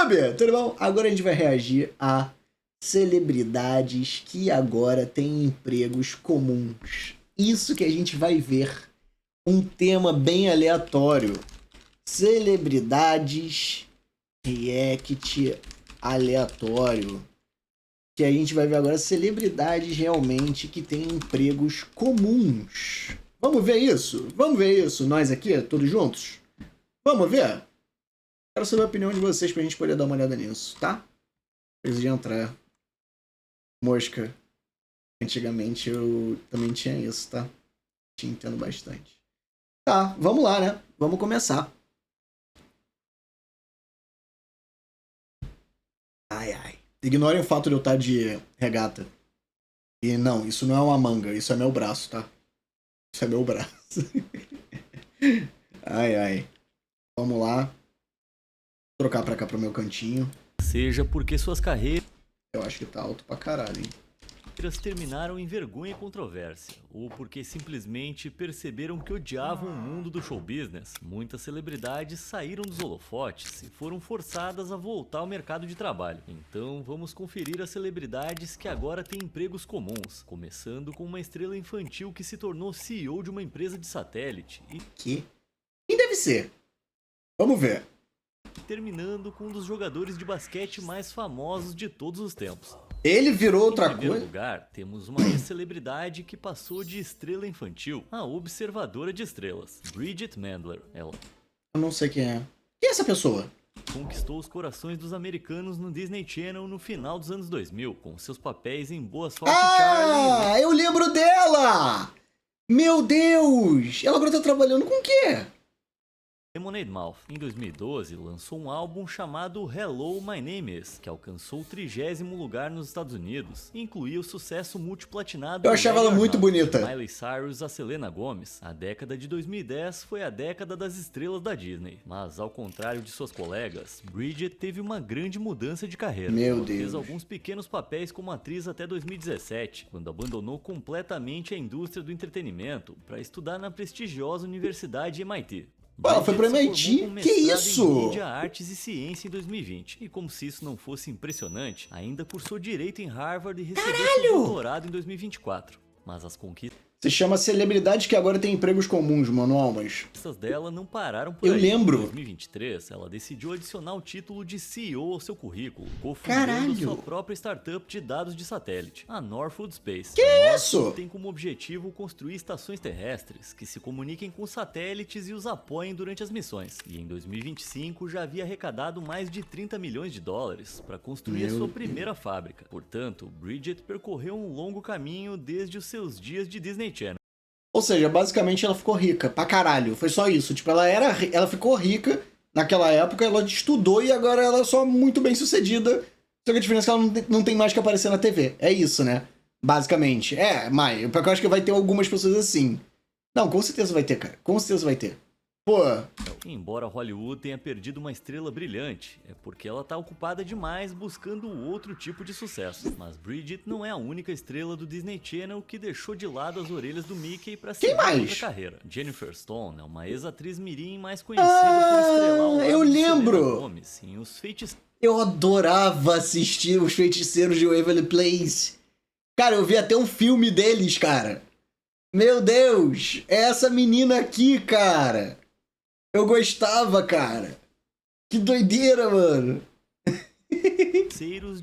YouTube, tudo bom? Agora a gente vai reagir a celebridades que agora têm empregos comuns. Isso que a gente vai ver, um tema bem aleatório. Celebridades react aleatório. Que a gente vai ver agora celebridades realmente que têm empregos comuns. Vamos ver isso? Vamos ver isso, nós aqui, todos juntos? Vamos ver? Quero saber a opinião de vocês pra gente poder dar uma olhada nisso, tá? Antes de entrar. Mosca. Antigamente eu também tinha isso, tá? Te entendo bastante. Tá, vamos lá, né? Vamos começar. Ai, ai. Ignorem o fato de eu estar de regata. E não, isso não é uma manga, isso é meu braço, tá? Isso é meu braço. Ai, ai. Vamos lá. Vou trocar pra cá pro meu cantinho. Seja porque suas carreiras Eu acho que tá alto pra caralho, hein? terminaram em vergonha e controvérsia, ou porque simplesmente perceberam que odiavam o mundo do show business. Muitas celebridades saíram dos holofotes e foram forçadas a voltar ao mercado de trabalho. Então vamos conferir as celebridades que agora têm empregos comuns, começando com uma estrela infantil que se tornou CEO de uma empresa de satélite e Que? Quem deve ser? Vamos ver. terminando com um dos jogadores de basquete mais famosos de todos os tempos. Ele virou outra Em primeiro coisa? lugar, temos uma ex-celebridade que passou de estrela infantil a observadora de estrelas, Bridget Mendler. Ela Eu não sei quem é. Quem é essa pessoa? conquistou os corações dos americanos no Disney Channel no final dos anos 2000, com seus papéis em Boa Sorte Charlie. Ah, eu lembro dela! Meu Deus! Ela agora tá trabalhando com o quê? Lemonade Mouth, em 2012, lançou um álbum chamado Hello, My Name Is, que alcançou o 30º lugar nos Estados Unidos e incluía o sucesso multiplatinado. Eu achava ela muito bonita. De Miley Cyrus a Selena Gomez. A década de 2010 foi a década das estrelas da Disney, mas ao contrário de suas colegas, Bridget teve uma grande mudança de carreira. Meu Ela Deus. fez alguns pequenos papéis como atriz até 2017, quando abandonou completamente a indústria do entretenimento para estudar na prestigiosa Universidade MIT. Pô, ela foi pro Bridget se MIT? formou com Que mestrado isso? em Mídia, Artes e Ciência em 2020. E como se isso não fosse impressionante, ainda cursou Direito em Harvard e recebeu seu doutorado em 2024. Mas as conquistas Se chama celebridade que agora tem empregos comuns, mano, almas. dela não pararam por Eu aí. lembro. Em 2023, ela decidiu adicionar o título de CEO ao seu currículo, Caralho. cofundando sua própria startup de dados de satélite, a Norfood Space. Que A isso? Norfood tem como objetivo construir estações terrestres que se comuniquem com satélites e os apoiem durante as missões. E em 2025 já havia arrecadado mais de 30 milhões de dólares para construir a Meu sua primeira fábrica. Portanto, Bridget percorreu um longo caminho desde os seus dias de Disney Channel. Ou seja, basicamente ela ficou rica pra caralho. Foi só isso. Tipo, ela ficou rica naquela época, ela estudou e agora ela é só muito bem sucedida. Só que a diferença é que ela não tem mais que aparecer na TV. É isso, né? Basicamente. Mas eu acho que vai ter algumas pessoas assim. Não, com certeza vai ter, cara. Com certeza vai ter. Pô, Embora Hollywood tenha perdido uma estrela brilhante, é porque ela tá ocupada demais buscando outro tipo de sucesso. Mas Bridget não é a única estrela do Disney Channel que deixou de lado as orelhas do Mickey pra seguir mais? outra carreira. Jennifer Stone é uma ex-atriz mirim mais conhecida por estrelar ao lado eu de lembro. Selena Gomez em Os Feiticeiros. eu adorava assistir Os Feiticeiros de Waverly Place. Cara, eu vi até um filme deles, cara. Meu Deus, é essa menina aqui, cara. Eu gostava, cara. Que doideira, mano.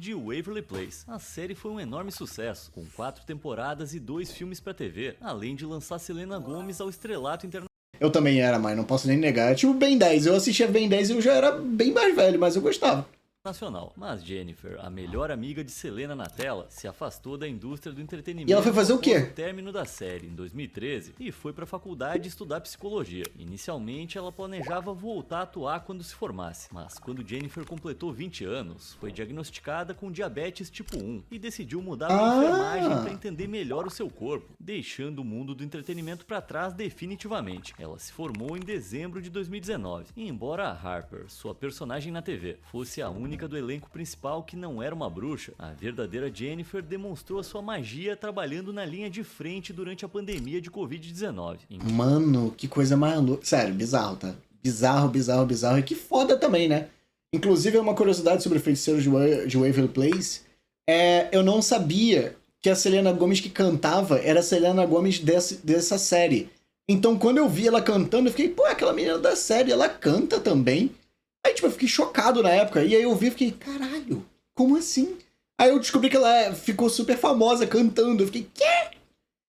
De Waverly Place. A série foi um enorme sucesso, com 4 temporadas e 2 filmes pra TV, além de lançar Selena Gomez ao estrelato internacional. Eu também era, mas não posso nem negar. É tipo Ben 10. Eu assistia Ben 10 e eu já era bem mais velho, mas eu gostava. Mas Jennifer, a melhor amiga de Selena na tela, se afastou da indústria do entretenimento E ela foi fazer o quê? após o término da série em 2013 e foi para a faculdade estudar psicologia. Inicialmente, ela planejava voltar a atuar quando se formasse, mas quando Jennifer completou 20 anos, foi diagnosticada com diabetes tipo 1 e decidiu mudar para enfermagem para entender melhor o seu corpo, deixando o mundo do entretenimento para trás definitivamente. Ela se formou em dezembro de 2019 e embora a Harper, sua personagem na TV, fosse a única do elenco principal que não era uma bruxa, a verdadeira Jennifer demonstrou a sua magia trabalhando na linha de frente durante a pandemia de Covid-19. Mano, que coisa mais louca. Sério, bizarro, tá? Bizarro, bizarro, bizarro. E que foda também, né? Inclusive, é uma curiosidade sobre o Feiticeiro de Waverly Place. Eu não sabia que a Selena Gomez que cantava era a Selena Gomez dessa série. Então, quando eu vi ela cantando, eu fiquei, pô, aquela menina da série, ela canta também. Aí, tipo, eu fiquei chocado na época. E aí eu vi e fiquei, caralho, como assim? Aí eu descobri que ela ficou super famosa cantando. Eu fiquei, quê?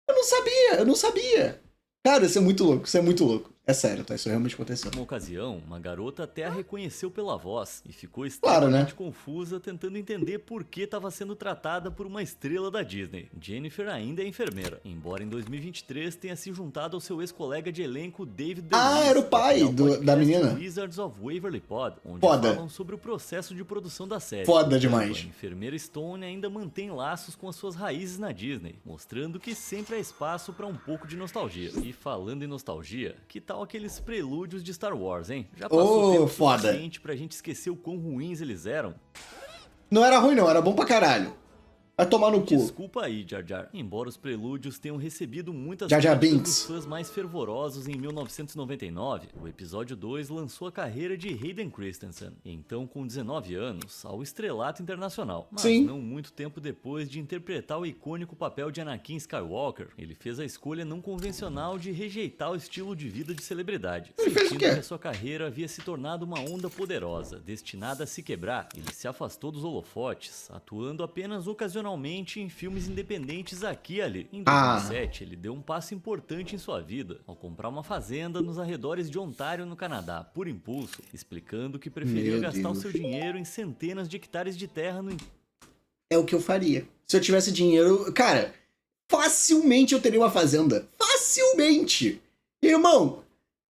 Eu não sabia. Cara, isso é muito louco, isso é muito louco. É sério, tá? Isso realmente aconteceu. Numa ocasião, uma garota até a reconheceu pela voz e ficou Claro, né? extremamente confusa tentando entender por que estava sendo tratada por uma estrela da Disney. Jennifer ainda é enfermeira, embora em 2023 tenha se juntado ao seu ex-colega de elenco David DeLuise. Era o pai da menina. Wizards of Waverly Pod, onde Foda. falam sobre o processo de produção da série. Foda demais. A enfermeira Stone ainda mantém laços com as suas raízes na Disney, mostrando que sempre há espaço para um pouco de nostalgia. E falando em nostalgia, que tal aqueles prelúdios de Star Wars, hein? Já passou tempo suficiente pra gente esquecer o quão ruins eles eram? Não era ruim não, era bom pra caralho. Vai tomar no cu. Desculpa aí, Jar Jar. Embora os prelúdios tenham recebido muitas Jar Jar críticas Binks dos fãs mais fervorosos em 1999, o episódio 2 lançou a carreira de Hayden Christensen, então com 19 anos, ao estrelato internacional. Mas Sim. não muito tempo depois de interpretar o icônico papel de Anakin Skywalker, ele fez a escolha não convencional de rejeitar o estilo de vida de celebridade. Ele fez o Sentindo quê? que a sua carreira havia se tornado uma onda poderosa, destinada a se quebrar, ele se afastou dos holofotes, atuando apenas ocasionalmente em filmes independentes aqui e ali. Em 2007, ele deu um passo importante em sua vida, ao comprar uma fazenda nos arredores de Ontário, no Canadá, por impulso, explicando que preferia gastar o seu dinheiro em centenas de hectares de terra no... É o que eu faria. Se eu tivesse dinheiro... Cara, facilmente eu teria uma fazenda. Facilmente! Irmão,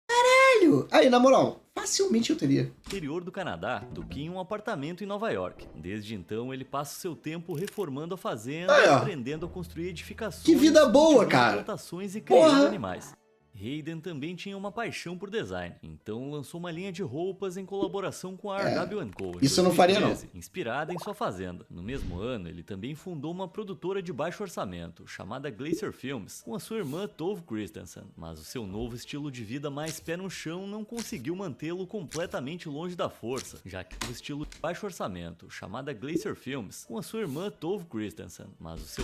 caralho! Aí, na moral, facilmente eu teria. Interior do Canadá do que em um apartamento em Nova York. Desde então, ele passa o seu tempo reformando a fazenda e aprendendo a construir edificações. Que vida boa, cara! Plantações e criando animais. Hayden também tinha uma paixão por design, então lançou uma linha de roupas em colaboração com a R.W. Co. Isso eu não faria, não. Inspirada em sua fazenda. No mesmo ano, ele também fundou uma produtora de baixo orçamento, chamada Glacier Films, com a sua irmã Tove Christensen. Mas o seu novo estilo de vida mais pé no chão não conseguiu mantê-lo completamente longe da força, já que o estilo de baixo orçamento, chamada Glacier Films, com a sua irmã Tove Christensen. Mas o seu...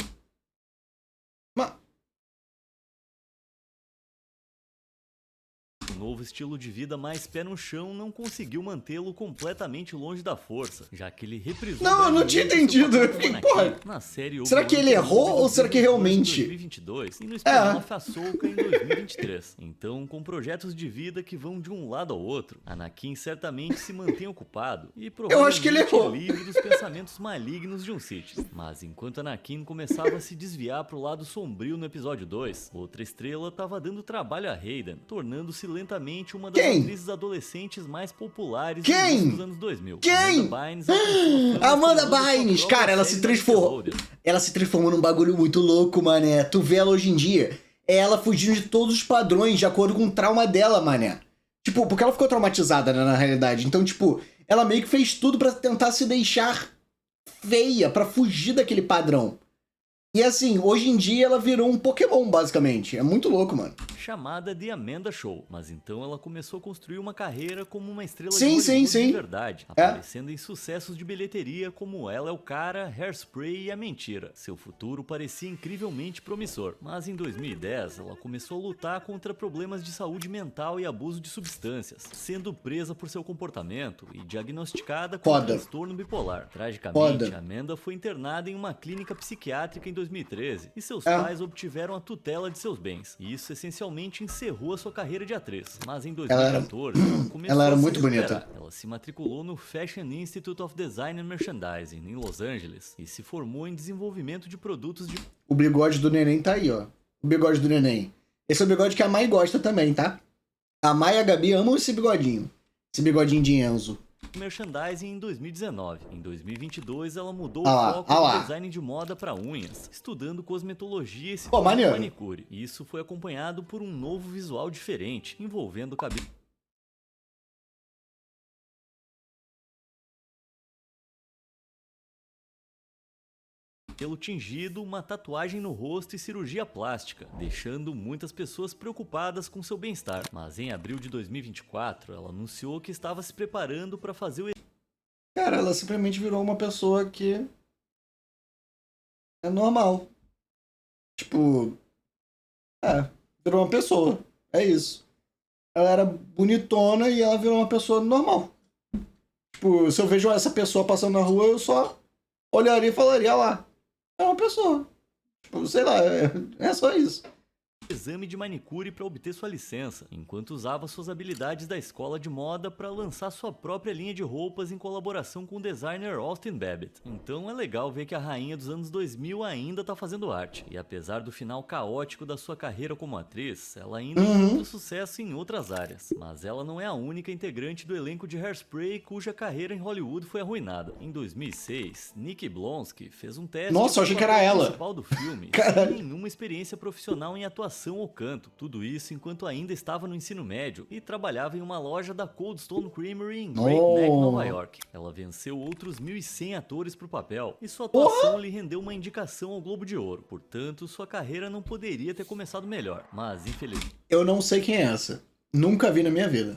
O novo estilo de vida mais pé no chão não conseguiu mantê-lo completamente longe da força, já que ele reprisou... Não, eu não tinha entendido. Eu fiquei, porra, na série será que ele errou ou será que realmente... Em 2022 e no spin-off Ahsoka em 2023. Então, com projetos de vida que vão de um lado ao outro, Anakin certamente se mantém ocupado e eu acho que ele errou. livre dos pensamentos malignos de um Sith. Mas enquanto Anakin começava a se desviar pro lado sombrio no episódio 2, outra estrela estava dando trabalho a Hayden, tornando-se lentamente uma das atrizes adolescentes mais populares dos anos 2000. Amanda Bynes! Cara, ela se transformou. Ela se transformou num bagulho muito louco, mané. Tu vê ela hoje em dia, é ela fugindo de todos os padrões, de acordo com o trauma dela, mané. Tipo, porque ela ficou traumatizada, né, na realidade. Então, tipo, ela meio que fez tudo pra tentar se deixar feia, pra fugir daquele padrão. E assim, hoje em dia ela virou um Pokémon, basicamente. É muito louco, mano. Chamada de Amanda Show, mas então ela começou a construir uma carreira como uma estrela de verdade, aparecendo em sucessos de bilheteria como Ela é o Cara, Hairspray e A Mentira. Seu futuro parecia incrivelmente promissor, mas em 2010 ela começou a lutar contra problemas de saúde mental e abuso de substâncias, sendo presa por seu comportamento e diagnosticada com transtorno bipolar. Tragicamente, Amanda foi internada em uma clínica psiquiátrica em 2013 e seus pais obtiveram a tutela de seus bens. E isso essencialmente encerrou a sua carreira de atriz. Mas em 2014, ela era muito bonita. Ela se matriculou no Fashion Institute of Design and Merchandising em Los Angeles e se formou em desenvolvimento de produtos de... O bigode do neném tá aí, ó. O bigode do neném. Esse é o bigode que a Mai gosta também, tá? A Mai e a Gabi amam esse bigodinho. Esse bigodinho de Enzo. Merchandising em 2019. Em 2022, ela mudou o foco do design de moda para unhas, estudando cosmetologia e se tornou manicure. Isso foi acompanhado por um novo visual diferente, envolvendo o cabelo tingido, uma tatuagem no rosto e cirurgia plástica, deixando muitas pessoas preocupadas com seu bem-estar. Mas em abril de 2024, ela anunciou que estava se preparando para fazer o Cara, ela simplesmente virou uma pessoa que é normal. Tipo, virou uma pessoa. É isso. Ela era bonitona e ela virou uma pessoa normal. Tipo, se eu vejo essa pessoa passando na rua, eu só olharia e falaria, "Ah lá, é uma pessoa." Tipo, sei lá, é só isso. Exame de manicure para obter sua licença, enquanto usava suas habilidades da escola de moda para lançar sua própria linha de roupas em colaboração com o designer Austin Babbitt. Então é legal ver que a rainha dos anos 2000 ainda tá fazendo arte, e apesar do final caótico da sua carreira como atriz, ela ainda encontra sucesso em outras áreas. Mas ela não é a única integrante do elenco de Hairspray cuja carreira em Hollywood foi arruinada. Em 2006, Nikki Blonsky fez um teste Nossa, eu achei que era ela. principal do filme, sem nenhuma experiência profissional em atuação ou canto. Tudo isso enquanto ainda estava no ensino médio e trabalhava em uma loja da Cold Stone Creamery em Great Neck, Nova York. Ela venceu outros 1.100 atores pro papel e sua atuação lhe rendeu uma indicação ao Globo de Ouro. Portanto, sua carreira não poderia ter começado melhor. Mas, infelizmente, eu não sei quem é essa. Nunca vi na minha vida.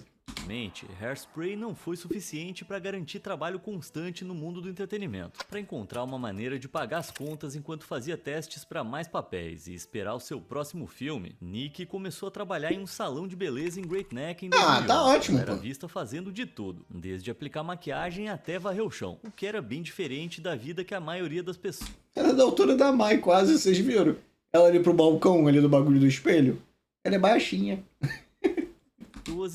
Hairspray não foi suficiente para garantir trabalho constante no mundo do entretenimento. Para encontrar uma maneira de pagar as contas enquanto fazia testes para mais papéis e esperar o seu próximo filme, Nikki começou a trabalhar em um salão de beleza em Great Neck em 2011. Tá ótimo, Ela era pô. vista fazendo de tudo, desde aplicar maquiagem até varrer o chão, o que era bem diferente da vida que a maioria das pessoas Ela é da altura da Mai, quase, vocês viram? Ela ali pro balcão, ali do bagulho do espelho. Ela é baixinha.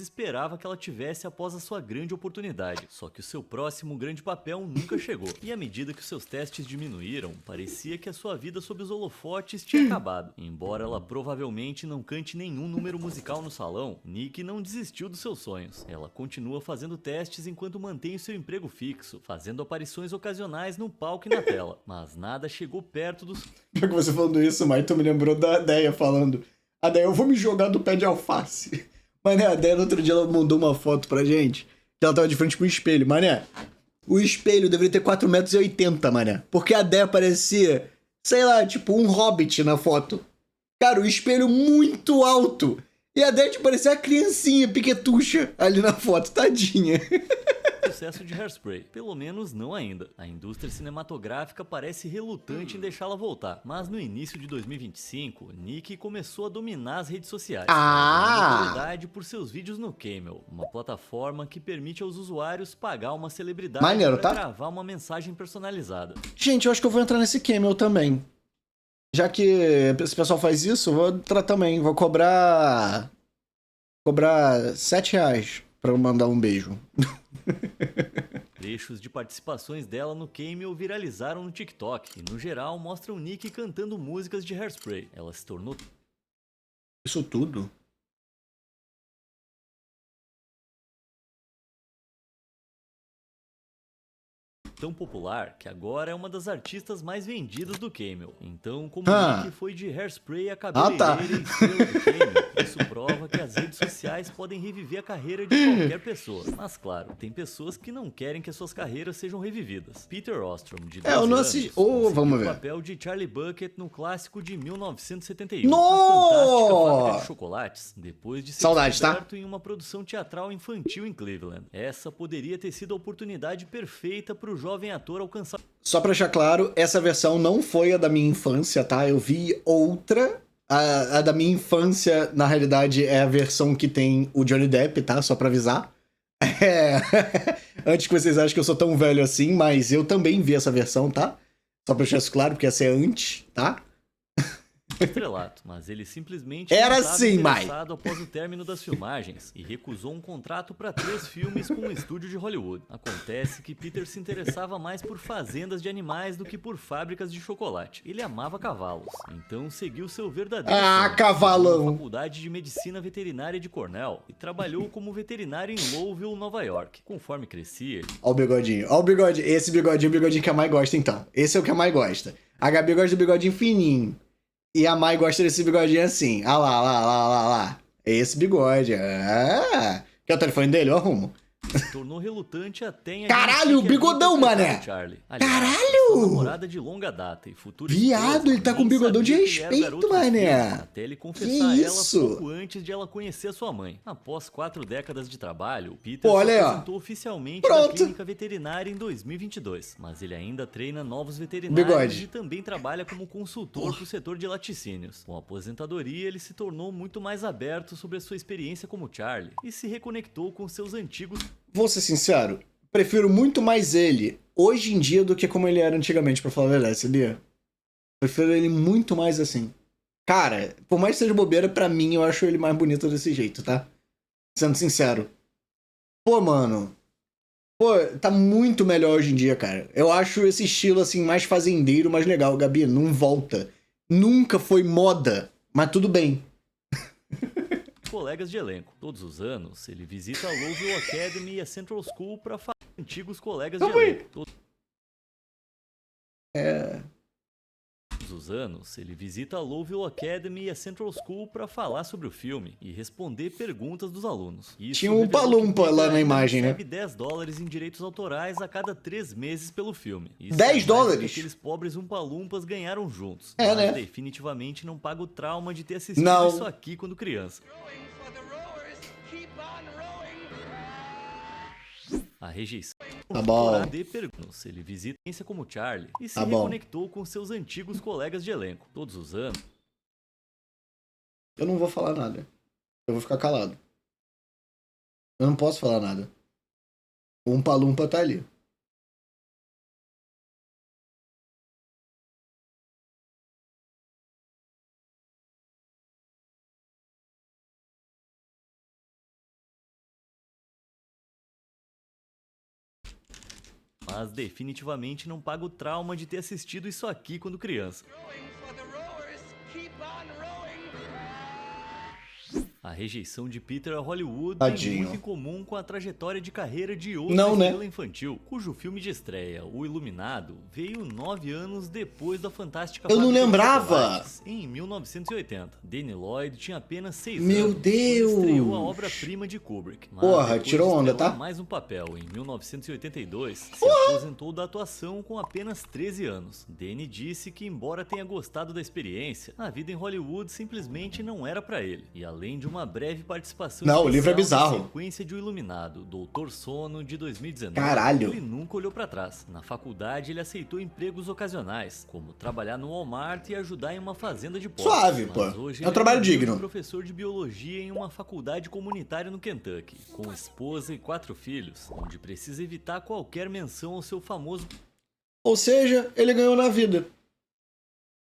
esperava que ela tivesse após a sua grande oportunidade. Só que o seu próximo grande papel nunca chegou. E à medida que os seus testes diminuíram, parecia que a sua vida sob os holofotes tinha acabado. Embora ela provavelmente não cante nenhum número musical no salão, Nikki não desistiu dos seus sonhos. Ela continua fazendo testes enquanto mantém o seu emprego fixo, fazendo aparições ocasionais no palco e na tela. Mas nada chegou perto dos... Já que você falando isso, Mai, tu me lembrou da Deia falando: a Deia, eu vou me jogar do pé de alface. Mané, a Deia no outro dia ela mandou uma foto pra gente que ela tava de frente pro espelho. Mané, o espelho deveria ter 4,80 m, mané. Porque a Deia parecia, sei lá, tipo um hobbit na foto. Cara, o espelho muito alto. E a Deia tipo, parecia a criancinha piquetucha ali na foto, tadinha. Sucesso de Hairspray. Pelo menos não ainda. A indústria cinematográfica parece relutante em deixá-la voltar. Mas no início de 2025, Nikki começou a dominar as redes sociais. Popularidade por seus vídeos no Camel, uma plataforma que permite aos usuários pagar uma celebridade para gravar uma mensagem personalizada. Gente, eu acho que eu vou entrar nesse Camel também. Já que esse pessoal faz isso, eu vou entrar também. Vou cobrar R$7 pra eu mandar um beijo. Trechos de participações dela no Camel viralizaram no TikTok e, no geral, mostram Nikki cantando músicas de Hairspray. Ela se tornou... Isso tudo? tão popular que agora é uma das artistas mais vendidas do Camel. Então, como Nikki foi de Hairspray a cabeleireira e estrela do Camel, isso prova que as redes sociais podem reviver a carreira de qualquer pessoa. Mas claro, tem pessoas que não querem que as suas carreiras sejam revividas. Peter Ostrom, de 12 eu não anos, assisti. vamos ver. O papel de Charlie Bucket no clássico de 1971. A fantástica fábrica de chocolates, depois de ser descoberto em uma produção teatral infantil em Cleveland. Essa poderia ter sido a oportunidade perfeita para o jovem ator alcançar... Só pra deixar claro, essa versão não foi a da minha infância, tá? Eu vi outra. A da minha infância, na realidade, é a versão que tem o Johnny Depp, tá? Só pra avisar. Antes que vocês achem que eu sou tão velho assim, mas eu também vi essa versão, tá? Só pra deixar isso claro, porque essa é antes, tá? Estrelato, mas ele simplesmente era não estava assim, interessado após o término das filmagens e recusou um contrato para 3 filmes com um estúdio de Hollywood. Acontece que Peter se interessava mais por fazendas de animais do que por fábricas de chocolate. Ele amava cavalos, então seguiu seu verdadeiro sonho, cavalão! na Faculdade de Medicina Veterinária de Cornell e trabalhou como veterinário em Lowville, Nova York. Conforme crescia... Ó o bigodinho, ó o bigodinho. Esse bigodinho é o bigodinho que a Mai gosta, então. Esse é o que a Mai gosta. A Gabi gosta do bigodinho fininho. E a Mai gosta desse bigodinho assim. Ah lá. É esse bigode. Quer o telefone dele? Eu arrumo. se tornou relutante até em Caralho, admitir que bigodão, havia mané! interpretado Charlie. Aliás, Caralho! sua namorada de longa data e futura Viado, esposa ele tá com nem bigodão de sabia que ele era o respeito, garoto do mané. filme, até ele Que confessar a ela isso? pouco antes de ela conhecer a sua mãe. Após 4 décadas de trabalho, Peter Pô, se olha aí, ó. apresentou oficialmente na Pronto. clínica veterinária em 2022, mas ele ainda treina novos veterinários Bigode. e também trabalha como consultor pro setor de laticínios. Com a aposentadoria, ele se tornou muito mais aberto sobre a sua experiência como Charlie e se reconectou com seus antigos. Vou ser sincero, prefiro muito mais ele hoje em dia do que como ele era antigamente, pra falar a verdade, sabia? Prefiro ele muito mais assim. Cara, por mais que seja bobeira, pra mim eu acho ele mais bonito desse jeito, tá? Sendo sincero. Pô, mano. Pô, tá muito melhor hoje em dia, cara. Eu acho esse estilo, assim, mais fazendeiro, mais legal. Gabi, não volta. Nunca foi moda, mas tudo bem. Colegas de elenco. Todos os anos, ele visita a Lowville Academy e a Central School para falar com antigos colegas de elenco. Todos os anos, ele visita a Lowville Academy e a Central School para falar sobre o filme e responder perguntas dos alunos. Isso Tinha um revelou Palumpa que lá Peter na imagem, né? recebe $10 em direitos autorais a cada 3 meses pelo filme. Isso $10? é mais do que aqueles pobres Umpalumpas ganharam juntos. É, mas né? definitivamente não paga o trauma de ter assistido Não. isso aqui quando criança. A rejeição Tá bom. de perguntas. Ele visita a experiência como Charlie e se Tá bom. reconectou com seus antigos colegas de elenco. Todos os anos, Eu não vou falar nada. Eu vou ficar calado. Eu não posso falar nada. O Umpa-Lumpa tá ali. mas definitivamente não paga o trauma de ter assistido isso aqui quando criança. A rejeição de Peter a Hollywood Tadinho. tem muito em comum com a trajetória de carreira de outra Não, né? estrela infantil, cujo filme de estreia, O Iluminado, veio 9 anos depois da fantástica Eu não Fábrica de lembrava! Chocolates, em 1980. Danny Lloyd tinha apenas 6 Meu anos. Deus! Quando estreou a obra-prima de Kubrick. Mas Porra, depois tirou onda, estreou tá? mais um papel. Em 1982, se aposentou da atuação com apenas 13 anos. Danny disse que, embora tenha gostado da experiência, a vida em Hollywood simplesmente não era pra ele. E além de uma breve participação Não, o livro é especial na bizarro. sequência de O Iluminado, Doutor Sono, de 2019, Caralho. ele nunca olhou pra trás. Na faculdade, ele aceitou empregos ocasionais, como trabalhar no Walmart e ajudar em uma fazenda de porcos. Suave, Mas pô. hoje É um ele trabalho humilde digno. professor de biologia em uma faculdade comunitária no Kentucky, com esposa e 4 filhos, onde precisa evitar qualquer menção ao seu famoso Ou seja, ele ganhou na vida.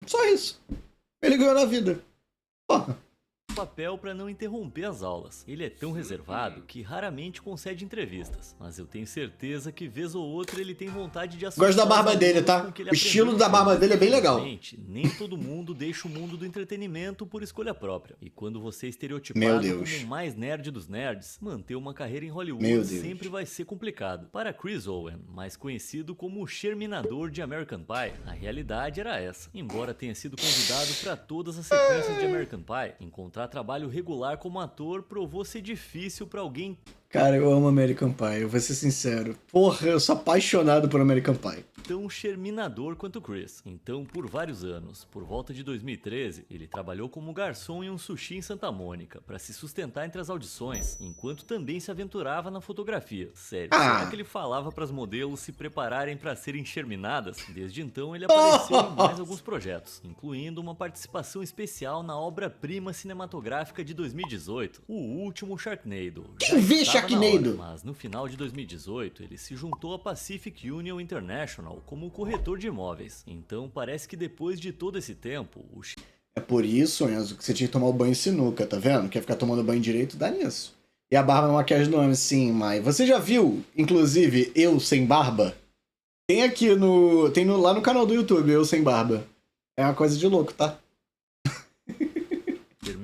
Só isso. Ele ganhou na vida. Porra. papel para não interromper as aulas. Ele é tão reservado que raramente concede entrevistas, mas eu tenho certeza que vez ou outra ele tem vontade de assustar Gosto da os barba dele, alunos tá? com o que ele O estilo aprendeu da no barba filme. dele é bem legal. Infelizmente, nem todo mundo deixa o mundo do entretenimento por escolha própria. E quando você é Meu estereotipado Deus. como o mais nerd dos nerds, manter uma carreira em Hollywood Meu Deus. sempre vai ser complicado. Para Chris Owen, mais conhecido como o Sherminador de American Pie, a realidade era essa. Embora tenha sido convidado para todas as sequências de American Pie, encontrar trabalho regular como ator provou ser difícil para alguém Cara, eu amo American Pie, eu vou ser sincero. Porra, eu sou apaixonado por American Pie. tão Sherminador quanto Chris. Então, por vários anos, por volta de 2013, ele trabalhou como garçom em um sushi em Santa Mônica para se sustentar entre as audições, enquanto também se aventurava na fotografia. Sério, Ah. será que ele falava para as modelos se prepararem para serem Sherminadas? Desde então, ele apareceu em mais alguns projetos, incluindo uma participação especial na obra-prima cinematográfica de 2018, O Último Sharknado. Quem vê estava na Sharknado? hora, mas no final de 2018, ele se juntou à Pacific Union International como corretor de imóveis. Então parece que depois de todo esse tempo, o É por isso, Enzo, que você tinha que tomar o banho em sinuca, tá vendo? Quer ficar tomando banho direito, dá nisso. E a barba é uma maquiagem do homem, sim, mas você já viu, inclusive, eu sem barba? Tem aqui no... lá no canal do YouTube, eu sem barba. É uma coisa de louco, tá?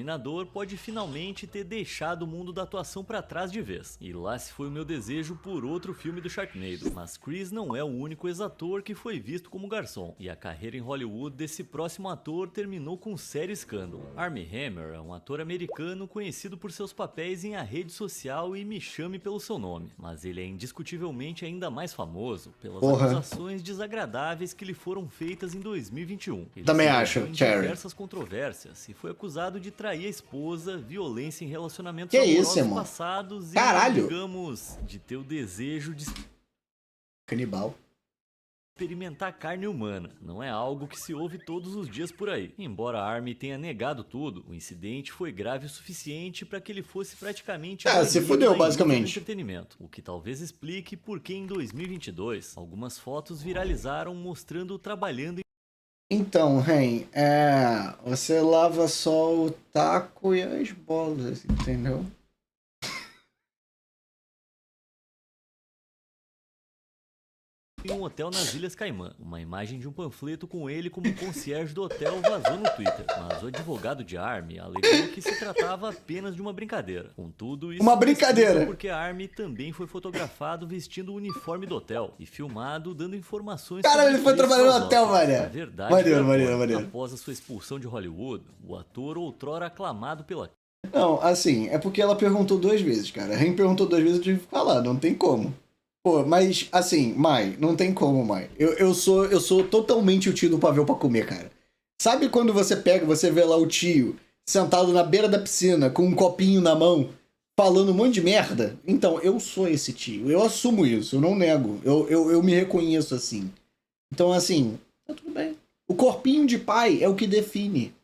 Exterminador pode finalmente ter deixado o mundo da atuação pra trás de vez. E lá se foi o meu desejo por outro filme do Sharknado. Mas Chris não é o único ex-ator que foi visto como garçom. E a carreira em Hollywood desse próximo ator terminou com um sério escândalo. Armie Hammer é um ator americano conhecido por seus papéis em A Rede Social e Me Chame Pelo Seu Nome. Mas ele é indiscutivelmente ainda mais famoso pelas acusações desagradáveis que lhe foram feitas em 2021. Ele também se acho, envolveu em Cherry. diversas controvérsias e foi acusado de trair a esposa, violência em relacionamentos Que amorosos isso, irmão? passados Caralho! e, digamos, de ter o desejo de Canibal. experimentar carne humana. Não é algo que se ouve todos os dias por aí. Embora Armie tenha negado tudo, o incidente foi grave o suficiente para que ele fosse praticamente se fudeu, do basicamente. entretenimento, o que talvez explique por que em 2022 algumas fotos viralizaram mostrando-o trabalhando em Então, Ren, você lava só o taco e as bolas, entendeu? um hotel nas Ilhas Caimã. Uma imagem de um panfleto com ele como concierge do hotel vazou no Twitter, mas o advogado de Armie alegou que se tratava apenas de uma brincadeira. Contudo, isso Uma brincadeira! porque Armie também foi fotografado vestindo o uniforme do hotel e filmado dando informações Cara, sobre ele foi preços trabalhando aos no hotel, hóspedes. mané. Na verdade, Maneiro, foi maneiro, agora. maneiro. Após a sua expulsão de Hollywood, o ator outrora aclamado pela Não, assim, é porque ela perguntou 2 vezes, cara. A Ren perguntou 2 vezes, eu tive que falar, não tem como. Pô, mas, assim, Mai, não tem como, Mai. Eu sou totalmente o tio do pavê pra comer, cara. Sabe quando você vê lá o tio sentado na beira da piscina com um copinho na mão, falando um monte de merda? Então, eu sou esse tio. Eu assumo isso, eu não nego. Eu me reconheço assim. Então, assim, tá tudo bem. O corpinho de pai é o que define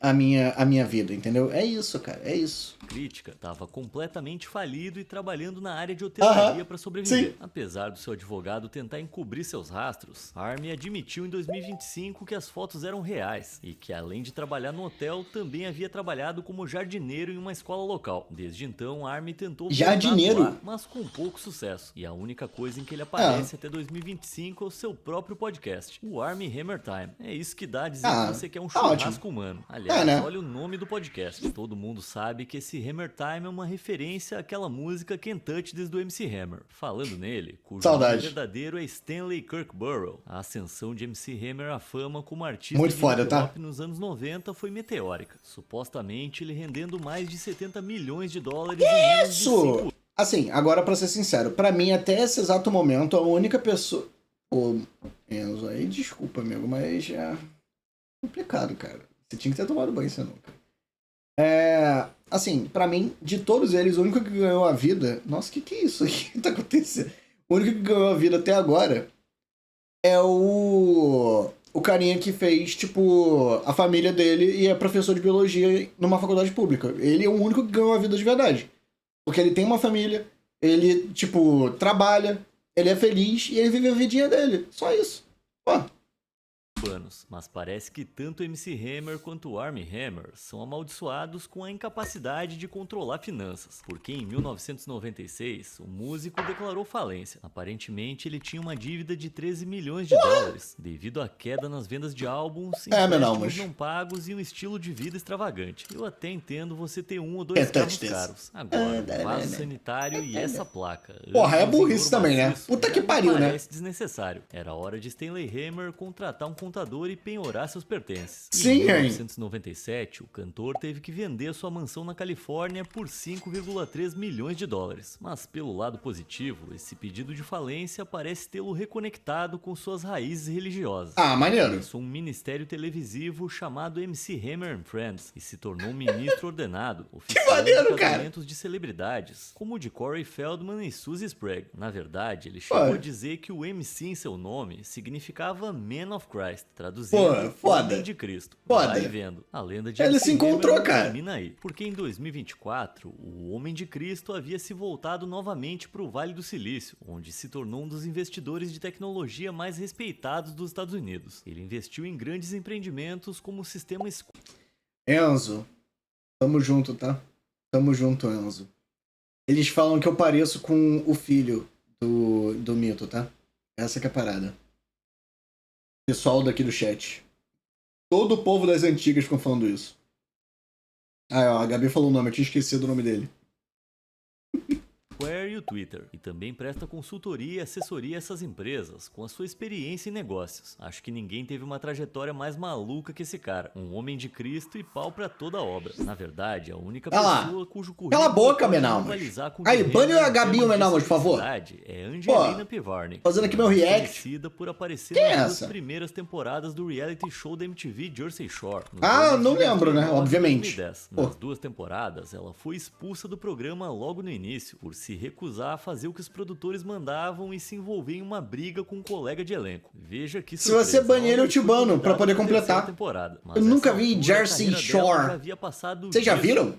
a minha vida, entendeu? É isso, cara, é isso. crítica, estava completamente falido e trabalhando na área de hotelaria para sobreviver. sim. Apesar do seu advogado tentar encobrir seus rastros, Armie admitiu em 2025 que as fotos eram reais e que, além de trabalhar no hotel, também havia trabalhado como jardineiro em uma escola local. Desde então, Armie tentou voltar a Jardineiro? atuar, mas com pouco sucesso. E a única coisa em que ele aparece até 2025 é o seu próprio podcast, o Armie Hammer Time. É isso que dá a dizer que você quer um churrasco ótimo. humano. Aliás, né? olha o nome do podcast. Todo mundo sabe que esse Hammer Time é uma referência àquela música Can't Touch This do MC Hammer. Falando nele, cujo Saudade. nome verdadeiro é Stanley Kirkborough. A ascensão de MC Hammer à fama como artista Muito de foda, hip tá? hop nos anos 90 foi meteórica. Supostamente ele rendendo mais de 70 milhões de dólares em menos de Isso! 5 Assim, agora pra ser sincero, pra mim até esse exato momento a única pessoa... Pô, Enzo, aí desculpa, amigo, mas é complicado, cara. Você tinha que ter tomado banho, você nunca. Assim, pra mim, de todos eles, o único que ganhou a vida... Nossa, que é isso aqui que tá acontecendo? O único que ganhou a vida até agora é o carinha que fez, tipo, a família dele e é professor de biologia numa faculdade pública. Ele é o único que ganhou a vida de verdade. Porque ele tem uma família, ele, tipo, trabalha, ele é feliz e ele vive a vidinha dele. Só isso. Pô. anos, mas parece que tanto MC Hammer quanto o Armie Hammer são amaldiçoados com a incapacidade de controlar finanças, porque em 1996 o músico declarou falência. Aparentemente ele tinha uma dívida de 13 milhões de dólares, devido à queda nas vendas de álbuns, empréstimos não pagos e um estilo de vida extravagante. Eu até entendo você ter um ou dois carros caros. Agora, o vaso sanitário e essa placa. Porra, é burrice também, né? Puta que pariu, né? Parece desnecessário. Era hora de Stanley Hammer contratar um contador e penhorar seus pertences. Sim, em 1997, o cantor teve que vender sua mansão na Califórnia por 5,3 milhões de dólares. Mas pelo lado positivo, esse pedido de falência parece tê-lo reconectado com suas raízes religiosas. Ah, maneiro. Começou um ministério televisivo chamado MC Hammer and Friends e se tornou um ministro ordenado, oficiando casamentos de celebridades, como o de Corey Feldman e Suzy Sprague. Na verdade, ele chegou a dizer que o MC em seu nome significava Man of Christ, traduzindo Homem de Cristo. Vai vendo. A lenda de ele MC se encontrou, Hammer cara. termina aí, porque em 2024, o Homem de Cristo havia se voltado novamente para o Vale do Silício, onde se tornou um dos investidores de tecnologia mais respeitados dos Estados Unidos. Ele investiu em grandes empreendimentos como o sistema Enzo, tamo junto, tá? Tamo junto, Enzo. Eles falam que eu pareço com o filho do Mito, tá? Essa que é a parada. Pessoal daqui do chat. Todo o povo das antigas ficam falando isso. Ah, ó, a Gabi falou o nome, eu tinha esquecido o nome dele. Square e o Twitter, e também presta consultoria e assessoria a essas empresas, com a sua experiência em negócios. Acho que ninguém teve uma trajetória mais maluca que esse cara, um homem de Cristo e pau pra toda a obra. Na verdade, a única pessoa cujo currículo Cala a boca, pode Menalmas. rivalizar com Aí, bane a em Gabi e o termos de Menalmas, por favor. simplicidade é Angelina Pivarnik, fazendo aqui meu react. conhecida por aparecer Quem é nas essa? duas primeiras temporadas do reality show da MTV Jersey Shore. nos Ah, anos não de lembro, né? 2009 e Obviamente. 2010. Pô. Nas duas temporadas, ela foi expulsa do programa logo no início, por se recusar a fazer o que os produtores mandavam e se envolver em uma briga com um colega de elenco. Veja que Se você banir, eu te bano, pra poder completar. Eu nunca vi Jersey Shore. Vocês já viram?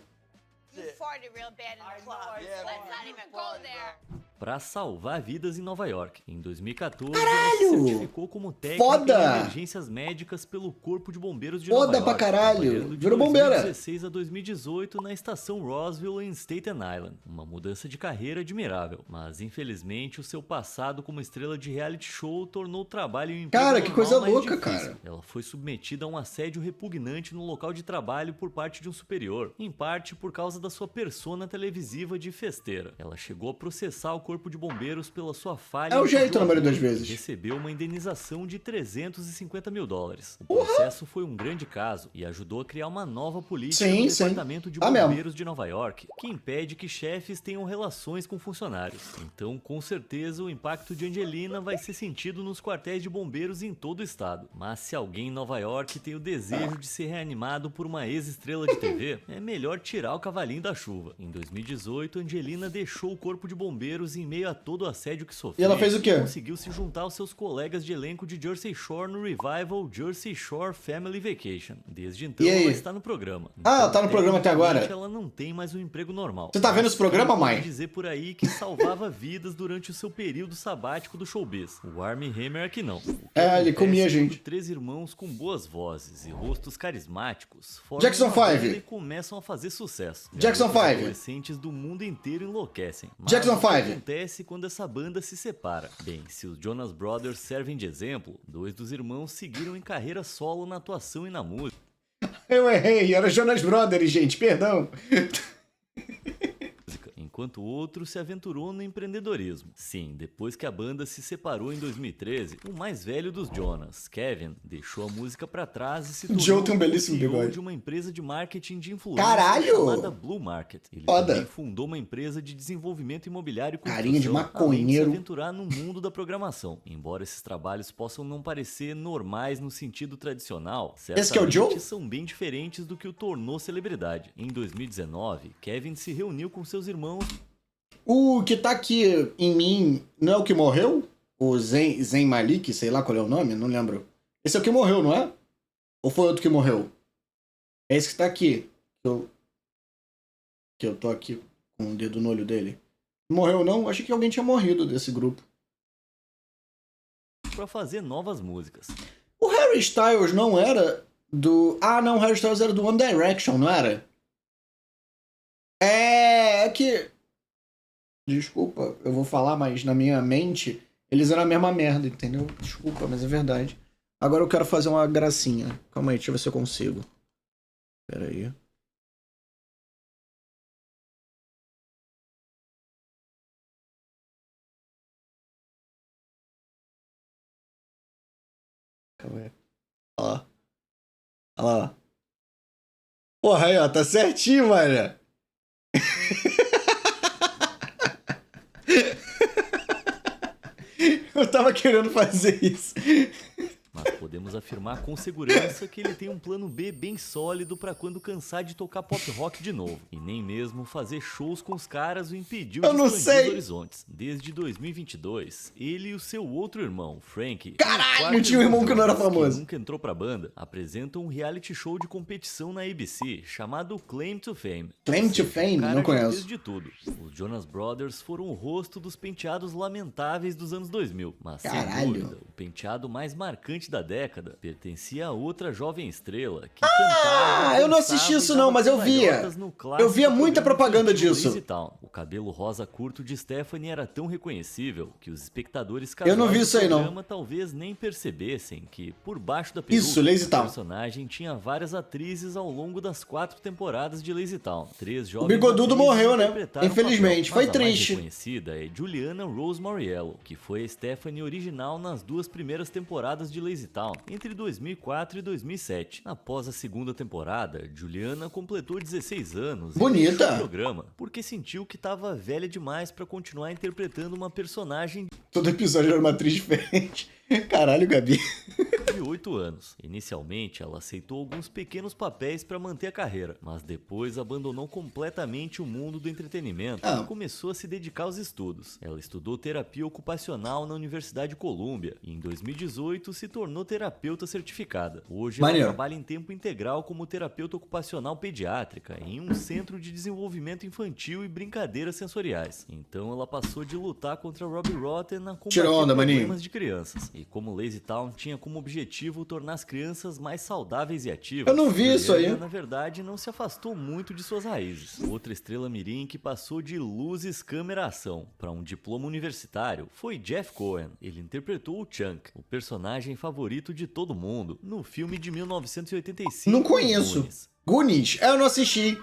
Pra salvar vidas em Nova York. Em 2014, Caralho! ela se certificou como técnica Foda! em emergências médicas pelo Corpo de Bombeiros de Nova Foda York. pra caralho! trabalhando de Virou bombeira! 2016 a 2018 na estação Roswell em Staten Island. Uma mudança de carreira admirável, mas infelizmente o seu passado como estrela de reality show tornou o trabalho e o emprego Cara, que normal coisa mais louca, difícil. cara. Ela foi submetida a um assédio repugnante no local de trabalho por parte de um superior, em parte por causa da sua persona televisiva de festeira. Ela chegou a processar o Corpo de Bombeiros pela sua falha. É o em jeito, pedir na maioria das apoio, vezes. e recebeu uma indenização de $350 mil. O processo foi um grande caso e ajudou a criar uma nova política Sim, no sim. Departamento de mesmo. Bombeiros de Nova York, que impede que chefes tenham relações com funcionários. Então, com certeza, o impacto de Angelina vai ser sentido nos quartéis de bombeiros em todo o estado. Mas se alguém em Nova York tem o desejo de ser reanimado por uma ex-estrela de TV, é melhor tirar o cavalinho da chuva. Em 2018, Angelina deixou o Corpo de Bombeiros em meio a todo o assédio que sofreu. E ela fez o quê? Conseguiu se juntar aos seus colegas de elenco de Jersey Shore no revival Jersey Shore Family Vacation. Desde então, E aí? ela está no programa. Ah, tá no programa até agora? tecnicamente, Ela não tem mais um emprego normal. Você tá vendo esse programa, Pode mãe? dizer por aí que salvava vidas durante o seu período sabático do showbiz. O Armie Hammer aqui não. O que ele acontece comia quando gente. Três irmãos com boas vozes e rostos carismáticos formam Jackson uma banda 5. e começam a fazer sucesso. Jackson Garotos 5. adolescentes do mundo inteiro enlouquecem. Mas Jackson o que 5. acontece quando essa banda se separa? Bem, se os Jonas Brothers servem de exemplo, dois dos irmãos seguiram em carreira solo na atuação e na música. Eu errei, era Jonas Brothers, gente, perdão. Enquanto o outro se aventurou no empreendedorismo. Sim, depois que a banda se separou em 2013, o mais velho dos Jonas, Kevin, deixou a música pra trás e se tornou Joe tem um o belíssimo CEO bigode. de uma empresa de marketing de influência Caralho! chamada Blue Market. Ele Foda. também fundou uma empresa de desenvolvimento imobiliário e construção, Carinha de além de maconheiro. se aventurar no mundo da programação. Embora esses trabalhos possam não parecer normais no sentido tradicional, Esse que é o Joe? certamente são bem diferentes do que o tornou celebridade. Em 2019, Kevin se reuniu com seus irmãos. O que tá aqui em mim não é o que morreu? O Zen Malik, sei lá qual é o nome, não lembro. Esse é o que morreu, não é? Ou foi outro que morreu? É esse que tá aqui. Que eu tô aqui com o dedo no olho dele. Morreu não? Achei que alguém tinha morrido desse grupo. Para fazer novas músicas. O Harry Styles não era do... Ah, não, o Harry Styles era do One Direction, não era? É que... Desculpa, eu vou falar, mas na minha mente, eles eram a mesma merda, entendeu? Desculpa, mas é verdade. Agora eu quero fazer uma gracinha. Calma aí, deixa eu ver se eu consigo. Pera aí. Calma aí. Olha lá. Olha lá. Porra aí, ó, tá certinho, mano. Eu tava querendo fazer isso. Mas podemos afirmar com segurança que ele tem um plano B bem sólido para quando cansar de tocar pop rock de novo. E nem mesmo fazer shows com os caras o impediu Eu de não expandir sei. os horizontes. Desde 2022, ele e o seu outro irmão, Frank, Caralho, tinha um irmão que não era famoso. que nunca entrou pra banda, apresentam um reality show de competição na ABC chamado Claim to Fame. Claim to Ou seja, Fame? o cara Não já conheço. fez de tudo. Os Jonas Brothers foram o rosto dos penteados lamentáveis dos anos 2000, mas sem Caralho. dúvida, o penteado mais marcante da década pertencia a outra jovem estrela que cantava, eu não dançava assisti e isso dava não, mas eu via. cambalhotas no clássico Eu via muita programa propaganda infantil disso. Lazy Town. O cabelo rosa curto de Stephanie era tão reconhecível que os espectadores Eu não vi casuais isso do aí, não. programa talvez nem percebessem que, por baixo da peruca, Isso, Lazy o Town. personagem tinha várias atrizes ao longo das 4 temporadas de Lazy Town. 3 O jovens bigodudo atrizes morreu, né? interpretaram o Infelizmente, papel, foi mas a mais triste. reconhecida é Juliana Rose Moriello, que foi a Stephanie original nas 2 primeiras temporadas de Lazy Town, entre 2004 e 2007. Após a segunda temporada, Juliana completou 16 anos Bonita. e deixou o programa, porque sentiu que estava velha demais para continuar interpretando uma personagem Todo episódio era uma atriz diferente. Caralho, Gabi. de 8 anos. Inicialmente, ela aceitou alguns pequenos papéis para manter a carreira, mas depois abandonou completamente o mundo do entretenimento e começou a se dedicar aos estudos. Ela estudou terapia ocupacional na Universidade de Colômbia e em 2018 se tornou terapeuta certificada. Hoje ela Maneiro. trabalha em tempo integral como terapeuta ocupacional pediátrica em um centro de desenvolvimento infantil e brincadeiras sensoriais. Então ela passou de lutar contra Robbie Rotten a combater Tira onda, maninho. problemas de crianças. E como Lazy Town tinha como objetivo tornar as crianças mais saudáveis e ativas, Eu não vi isso aí. Juliana, na verdade, não se afastou muito de suas raízes. Outra estrela mirim que passou de luzes, câmera, ação para um diploma universitário foi Jeff Cohen. Ele interpretou o Chunk, o personagem favorito de todo mundo, no filme de 1985. Não conheço. Goonies. Goonies. Eu não assisti.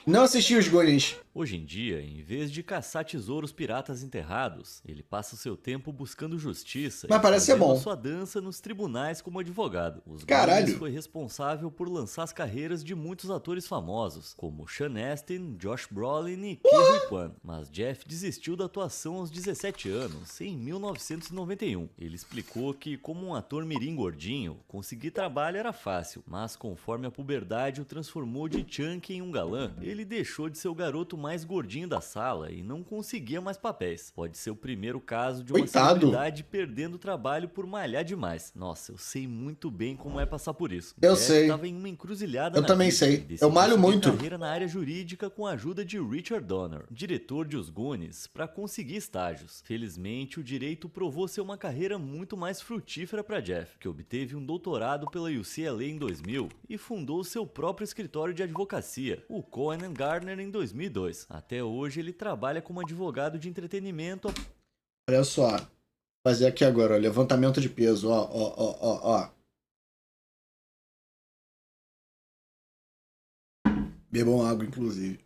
Não assisti os Goonies. Hoje em dia, em vez de caçar tesouros piratas enterrados, ele passa o seu tempo buscando justiça Mas e parece ser fazendo bom. sua dança nos tribunais como advogado. Os Caralho. Goonies foi responsável por lançar as carreiras de muitos atores famosos, como Sean Astin, Josh Brolin e Ke Huy Quan. Mas Jeff desistiu da atuação aos 17 anos, em 1991. Ele explicou que, como um ator mirim gordinho, conseguir trabalho era fácil, mas conforme a puberdade o transformou de Chunk em um galã, ele deixou de ser o garoto mais gordinho da sala e não conseguia mais papéis. Pode ser o primeiro caso de uma Coitado. celebridade perdendo o trabalho por malhar demais. Nossa, eu sei muito bem como é passar por isso. Eu Jeff sei. estava em uma encruzilhada Eu na também vida sei. e decidiu Eu malho seguir muito. carreira na área jurídica com a ajuda de Richard Donner, diretor de Os Goonies, para conseguir estágios. Felizmente, o direito provou ser uma carreira muito mais frutífera para Jeff, que obteve um doutorado pela UCLA em 2000 e fundou seu próprio escritório de advocacia, o Cohen & Gardner, em 2002. Até hoje ele trabalha como advogado de entretenimento. Olha só. Vou fazer aqui agora, ó. Levantamento de peso. Ó. Bebam água, inclusive.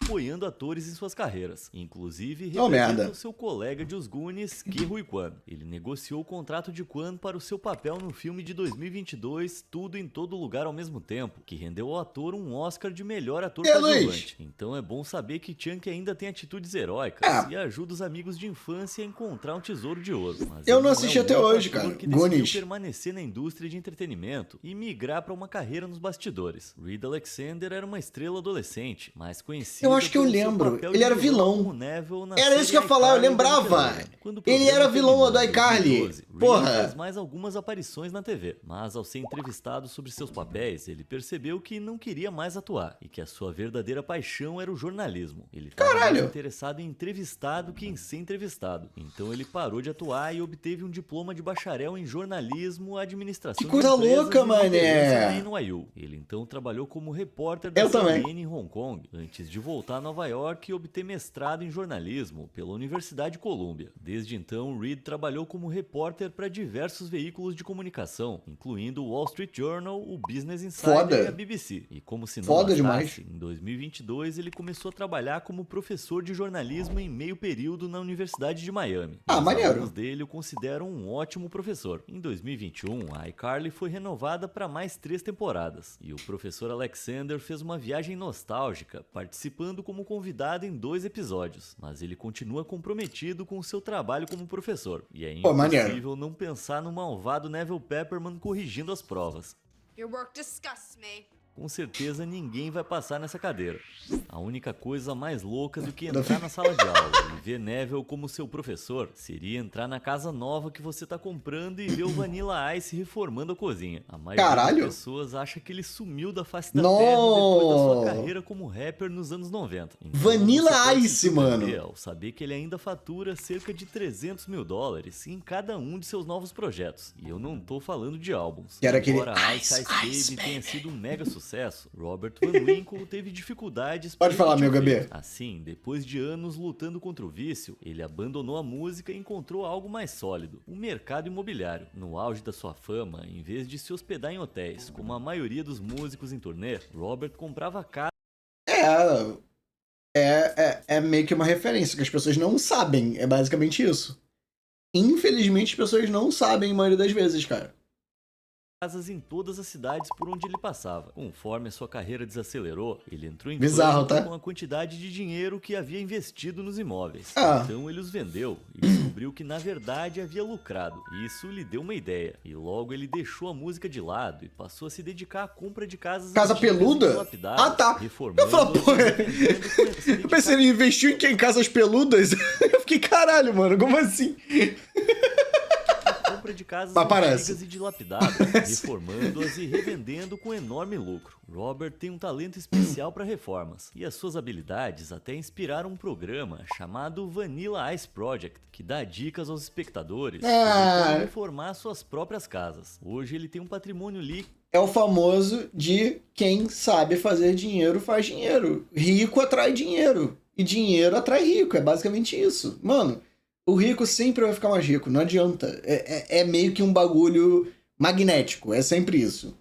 Apoiando atores em suas carreiras, inclusive Oh, merda. representa o seu colega de Os Goonies, Ke Huy Quan. Ele negociou o contrato de Quan para o seu papel no filme de 2022, Tudo em Todo Lugar ao Mesmo Tempo, que rendeu ao ator um Oscar de melhor ator coadjuvante. Então é bom saber que Chunk ainda tem atitudes heróicas e ajuda os amigos de infância a encontrar um tesouro de ouro. Mas Eu ele não é assisti o até único hoje, ator cara. que decidiu Goonies. permanecer na indústria de entretenimento e migrar para uma carreira nos bastidores. Reed Alexander era uma estrela adolescente, mais conhecida Eu acho que eu pelo seu lembro. papel Ele de era vilão. como Neville na Era isso que eu ia série falar, eu iCarly lembrava. da Nickelodeon. Quando o Ele programa era vilão terminou do em iCarly. 2012, Reed Porra. fez mais algumas aparições na TV, mas ao ser entrevistado sobre seus papéis, ele percebeu que não queria mais atuar e que a sua verdadeira paixão era o jornalismo. Ele estava mais Caralho. interessado em entrevistar do que em ser entrevistado. Então ele parou de atuar e obteve um diploma de bacharel em jornalismo, administração Que coisa de empresas louca, e liderança mané. na NYU. Ele então trabalhou como repórter da Eu também. CNN em Hong Kong, antes de voltar a Nova York e obter mestrado em jornalismo pela Universidade de Colômbia. Desde então, Reed trabalhou como repórter para diversos veículos de comunicação, incluindo o Wall Street Journal, o Business Insider Foda. e a BBC. E como se não Foda bastasse, em 2022 ele começou a trabalhar como professor de jornalismo em meio período na Universidade de Miami. Ah, Os maneiro. alunos dele o consideram um ótimo professor. Em 2021, a iCarly foi renovada para mais 3 temporadas, e o professor Alexander fez uma viagem nostálgica, participando como convidado em 2 episódios, mas ele continua comprometido com o seu trabalho como professor, e é Pô, maneiro. impossível não pensar no malvado Neville Pepperman corrigindo as provas. Your work disgusts me. Com certeza ninguém vai passar nessa cadeira. A única coisa mais louca do que entrar na sala de aula e ver Neville como seu professor seria entrar na casa nova que você tá comprando e ver o Vanilla Ice reformando a cozinha. A maioria Caralho. das pessoas acha que ele sumiu da face da terra depois da sua carreira como rapper nos anos 90. Então, Vanilla você pode se Ice, mano. surpreender ao saber que ele ainda fatura cerca de $300 mil em cada um de seus novos projetos. E eu não tô falando de álbuns. Que era aquele Embora Ice, Ice Ice Ice, Baby tenha sido um mega sucesso, sucesso, Robert Van Winkle teve dificuldades Pode para falar, meu repetir o Gabi. feito. Assim, depois de anos lutando contra o vício, ele abandonou a música e encontrou algo mais sólido, o mercado imobiliário. No auge da sua fama, em vez de se hospedar em hotéis, como a maioria dos músicos em turnê, Robert comprava casas É meio que uma referência, que as pessoas não sabem. É basicamente isso. Infelizmente, as pessoas não sabem a maioria das vezes, cara. em todas as cidades por onde ele passava. Conforme a sua carreira desacelerou, ele entrou em Bizarro, pânico tá? com a quantidade de dinheiro que havia investido nos imóveis. Ah. Então ele os vendeu e descobriu que na verdade havia lucrado. Isso lhe deu uma ideia. E logo ele deixou a música de lado e passou a se dedicar à compra de casas Casa antigas e peluda? dilapidadas, Ah, tá. reformando Eu falo, pô, eu eu pensei, ele investiu em quem? Casas peludas? Eu fiquei, caralho, mano, como assim? compra de casas Mas parece. antigas e dilapidadas, reformando-as e revendendo com enorme lucro. Robert tem um talento especial para reformas, e as suas habilidades até inspiraram um programa chamado Vanilla Ice Project, que dá dicas aos espectadores sobre como reformar suas próprias casas. Hoje ele tem um patrimônio líquido. É o famoso de quem sabe fazer dinheiro faz dinheiro. Rico atrai dinheiro. E dinheiro atrai rico. É basicamente isso. Mano, o rico sempre vai ficar mais rico. Não adianta. É meio que um bagulho magnético. É sempre isso.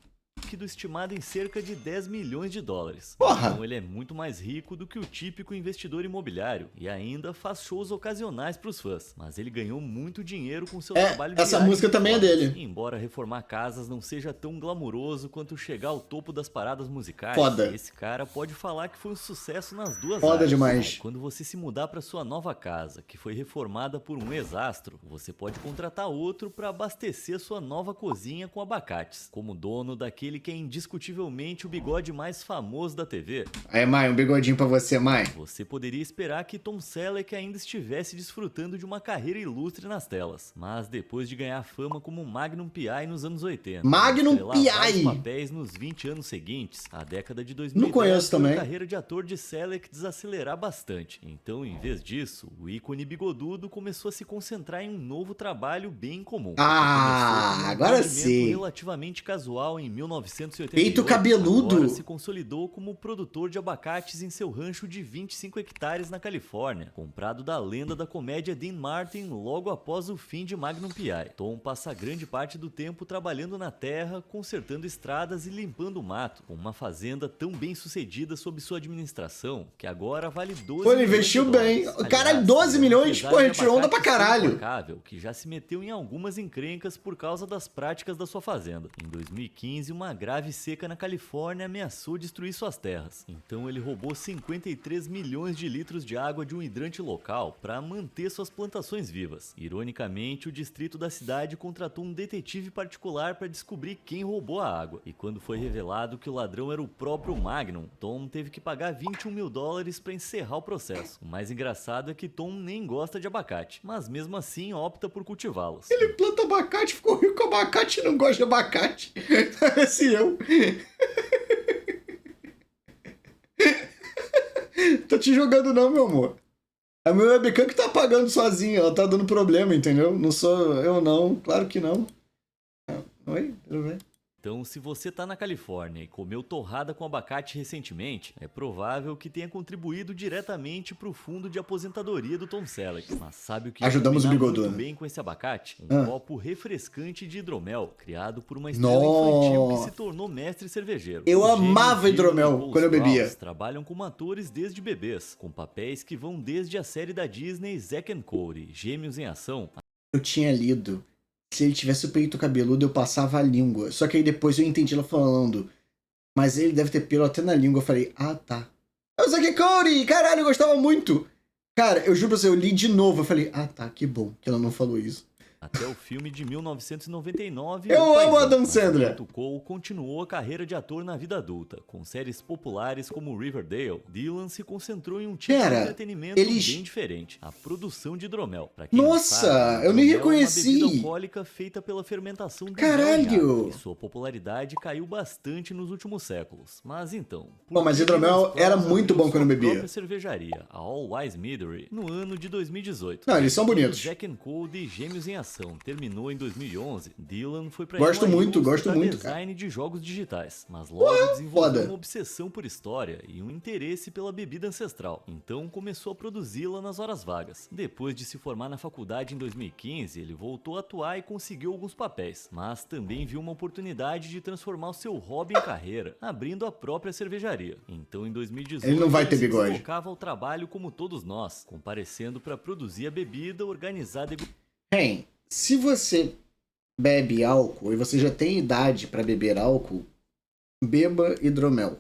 Estimado em cerca de 10 milhões de dólares. Porra! Então ele é muito mais rico do que o típico investidor imobiliário e ainda faz shows ocasionais para os fãs. Mas ele ganhou muito dinheiro com seu trabalho de essa arte música e também é performance. dele. Embora reformar casas não seja tão glamuroso quanto chegar ao topo das paradas musicais, Foda. esse cara pode falar que foi um sucesso nas duas Foda áreas. demais. Quando você se mudar para sua nova casa, que foi reformada por um ex-astro, você pode contratar outro para abastecer sua nova cozinha com abacates, como dono daquele que é indiscutivelmente o bigode mais famoso da TV. Aí, Mai, um bigodinho pra você, Mai. Você poderia esperar que Tom Selleck ainda estivesse desfrutando de uma carreira ilustre nas telas, mas depois de ganhar fama como Magnum P.I. nos anos 80, Magnum estrelar vários P.I. papéis nos 20 anos seguintes, a década de 2010 Não conheço viu também. a carreira de ator de Selleck desacelerar bastante. Então, em vez disso, o ícone bigodudo começou a se concentrar em um novo trabalho bem comum. Ah, Começou com um agora empreendimento sim. relativamente casual em 1988. Peito cabeludo. Agora se consolidou como produtor de abacates em seu rancho de 25 hectares na Califórnia, comprado da lenda da comédia Dean Martin logo após o fim de Magnum P.I. Tom passa grande parte do tempo trabalhando na terra, consertando estradas e limpando o mato, com uma fazenda tão bem sucedida sob sua administração, que agora vale 12 Pô, ele milhões investiu de bem. dólares. Caralho, 12 milhões? empresário Pô, de ele tirou onda pra abacates caralho. implacável, que já se meteu em algumas encrencas por causa das práticas da sua fazenda. Em 2015, uma grave seca na Califórnia ameaçou destruir suas terras. Então ele roubou 53 milhões de litros de água de um hidrante local para manter suas plantações vivas. Ironicamente, o distrito da cidade contratou um detetive particular para descobrir quem roubou a água. E quando foi revelado que o ladrão era o próprio Magnum, Tom teve que pagar 21 mil dólares para encerrar o processo. O mais engraçado é que Tom nem gosta de abacate, mas mesmo assim opta por cultivá-los. Ele planta abacate, ficou rico com abacate e não gosta de abacate. Parece eu. Tô te jogando não, meu amor. É meu webcam que tá apagando sozinha, ela tá dando problema, entendeu? Não sou eu não, claro que não. Oi, tudo bem? Então, se você tá na Califórnia e comeu torrada com abacate recentemente, é provável que tenha contribuído diretamente pro fundo de aposentadoria do Tom Selleck. Mas sabe o que Ajudamos o combinava bigodudo. muito bem com esse abacate? Um copo refrescante de hidromel, criado por uma estrela Nossa. infantil que se tornou mestre cervejeiro. Eu Os gêmeos amava Bill hidromel e Cole quando eu bebia. Sprouse trabalham como atores desde bebês, com papéis que vão desde a série da Disney Zack and Cody, Gêmeos em Ação, Eu tinha lido. Se ele tivesse o peito cabeludo, eu passava a língua. Só que aí depois eu entendi ela falando. Mas ele deve ter pelo até na língua. Eu falei, ah, tá. É o Zack Cody! Caralho, eu gostava muito! Cara, eu juro pra você, eu li de novo. Eu falei, ah, tá, que bom que ela não falou isso. até o filme de 1999. Eu O amo Paizão. Adam Sandler. Enquanto Cole continuou a carreira de ator na vida adulta. Com séries populares como Riverdale, Dylan se concentrou em um tipo Pera, de entretenimento eles- bem diferente, a produção de hidromel. Pra quem não Nossa, sabe, eu nem hidromel reconheci. É uma bebida alcoólica feita pela fermentação do Caralho. mel de água, e sua popularidade caiu bastante nos últimos séculos. Mas então... por Bom, mas que hidromel Dylan era Sprouse muito abriu bom quando eu sua bebia. própria cervejaria, a All Wise Meadery, no ano de 2018. Não, eles são bonitos. Zack and Cody, Gêmeos em Ação. graduação terminou em 2011, Dylan foi pra Gosto NYU muito, estudar design de jogos digitais, mas logo desenvolveu uma obsessão por história e um interesse pela bebida ancestral, então começou a produzi-la nas horas vagas. Depois de se formar na faculdade em 2015, ele voltou a atuar e conseguiu alguns papéis, mas também viu uma oportunidade de transformar o seu hobby em carreira, abrindo a própria cervejaria. Então em 2018 ele não vai ter bigode. Se dedicava ao trabalho como todos nós, comparecendo para produzir a bebida, organizar Bem, se você bebe álcool e você já tem idade pra beber álcool, beba hidromel.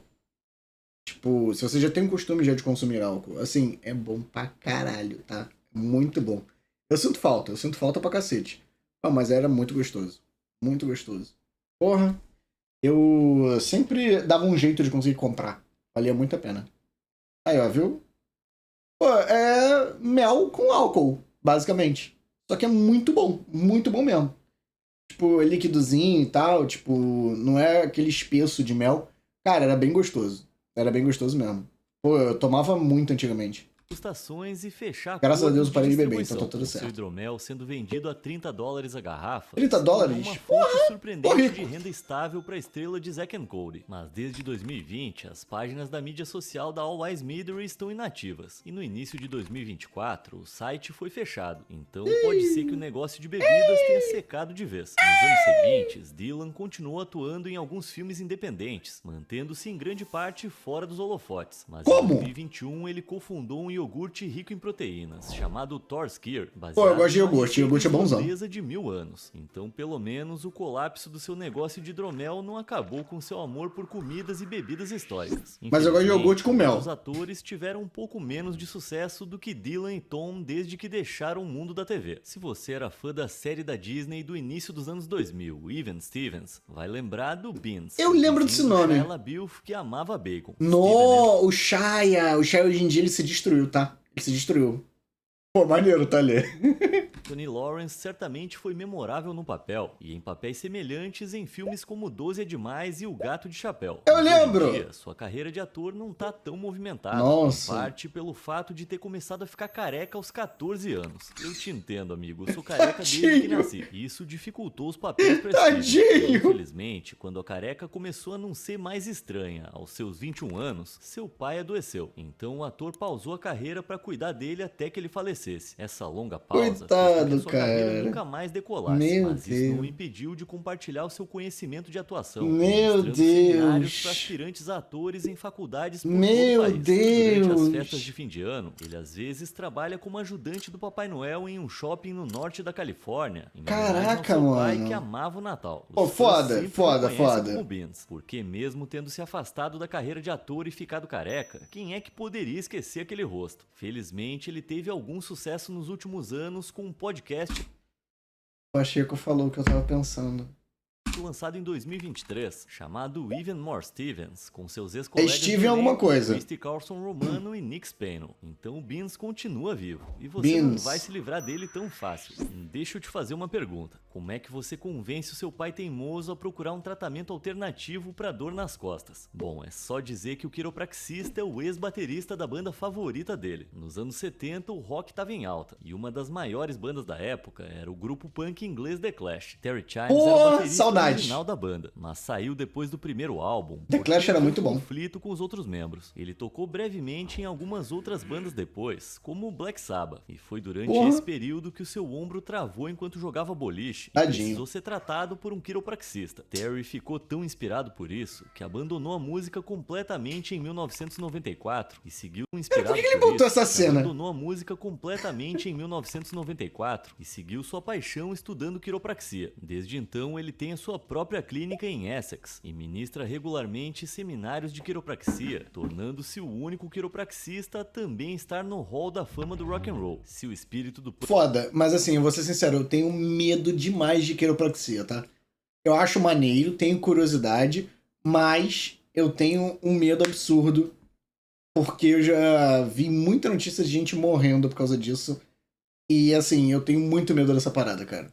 Tipo, se você já tem o costume já de consumir álcool, assim, é bom pra caralho, tá? Muito bom. Eu sinto falta pra cacete. Ah, mas era muito gostoso. Muito gostoso. Porra, eu sempre dava um jeito de conseguir comprar. Valia muito a pena. Aí, ó, viu? Pô, é mel com álcool, basicamente. Só que é muito bom mesmo. Tipo, é líquidozinho e tal, tipo, não é aquele espesso de mel. Cara, era bem gostoso. Era bem gostoso mesmo. Pô, eu tomava muito antigamente. Degustações e fechar Graças a Deus eu parei de beber, distribuição. então tá tudo Seu certo. hidromel sendo vendido a $30 a garrafa. $30? Uma fonte surpreendente porra. de renda estável para a estrela de Zack and Cody. Mas desde 2020, as páginas da mídia social da All Wise Meadery estão inativas. E no início de 2024, o site foi fechado. Então pode ser que o negócio de bebidas tenha secado de vez. Nos anos seguintes, Dylan continuou atuando em alguns filmes independentes, mantendo-se em grande parte fora dos holofotes. Mas Como? em 2021, ele cofundou um iogurte rico em proteínas, chamado Thorskir, baseado Pô, eu gosto de numa iogurte, receita iogurte é bonzão. irlandesa de 1000 anos. Então, pelo menos, o colapso do seu negócio de hidromel não acabou com seu amor por comidas e bebidas históricas. Mas eu gosto de iogurte com mel. Os atores tiveram um pouco menos de sucesso do que Dylan e Tom desde que deixaram o mundo da TV. Se você era fã da série da Disney do início dos anos 2000, Even Stevens, vai lembrar do Beans. Eu lembro desse nome. Shia LaBeouf, que amava bacon. No, o Shia hoje em dia ele se destruiu, tá? Ele se destruiu. Pô, maneiro, tá ali. Tony Lawrence certamente foi memorável no papel, e em papéis semelhantes em filmes como 12 é Demais e O Gato de Chapéu. Eu Mas hoje em lembro! dia, sua carreira de ator não tá tão movimentada, Nossa. em parte pelo fato de ter começado a ficar careca aos 14 anos. Eu te entendo, amigo, eu sou careca desde que Tadinho. nasci. Isso dificultou os papéis pra Tadinho. Steve. Infelizmente, quando a careca começou a não ser mais estranha, aos seus 21 anos, seu pai adoeceu. Então o ator pausou a carreira pra cuidar dele até que ele falecesse. Essa longa pausa fez com que a Coitado, sua carreira cara. nunca mais decolasse, Meu mas isso não Deus. o impediu de compartilhar o seu conhecimento de atuação, Meu ministrando seminários Deus. para aspirantes a atores em faculdades por Meu todo o país. Durante as Deus. festas de fim de ano, ele às vezes trabalha como ajudante do Papai Noel em um shopping no norte da Califórnia, em homenagem ao Caraca, seu pai mano. que amava o Natal. Os Pô, fãs foda, sempre o foda, conhecem foda. como Beans, porque mesmo tendo se afastado da carreira de ator e ficado careca, quem é que poderia esquecer aquele rosto? Felizmente, ele teve algum sucesso nos últimos anos com um podcast O Pacheco falou o que eu tava pensando. lançado em 2023, chamado Even More Stevens, com seus ex-colegas Steven de alguma elenco, coisa. Christy Carlson Romano e Nick Spano. Então o Beans continua vivo, e você Beans. não vai se livrar dele tão fácil. Deixa eu te fazer uma pergunta. Como é que você convence o seu pai teimoso a procurar um tratamento alternativo para dor nas costas? Bom, é só dizer que o quiropraxista é o ex-baterista da banda favorita dele. Nos anos 70, o rock estava em alta, e uma das maiores bandas da época era o grupo punk inglês The Clash. Terry Chimes Pô, era o baterista saudade. original da banda, mas saiu depois do primeiro álbum. The porque Clash era houve muito bom. conflito com os outros membros. Ele tocou brevemente em algumas outras bandas depois, como o Black Sabbath, e foi durante Porra. esse período que o seu ombro travou enquanto jogava boliche e Tadinho. precisou ser tratado por um quiropraxista. Terry ficou tão inspirado por isso que abandonou a música completamente em 1994 e seguiu inspirado Por que ele por botou isso, essa que cena? abandonou a música completamente em 1994 e seguiu sua paixão estudando quiropraxia. Desde então, ele tem a sua própria clínica em Essex e ministra regularmente seminários de quiropraxia, tornando-se o único quiropraxista a também estar no Hall da Fama do Rock and Roll. Se o espírito do Foda, mas assim, eu vou ser sincero, eu tenho medo demais de quiropraxia, tá? Eu acho maneiro, tenho curiosidade, mas eu tenho um medo absurdo, porque eu já vi muita notícia de gente morrendo por causa disso. E assim, eu tenho muito medo dessa parada, cara.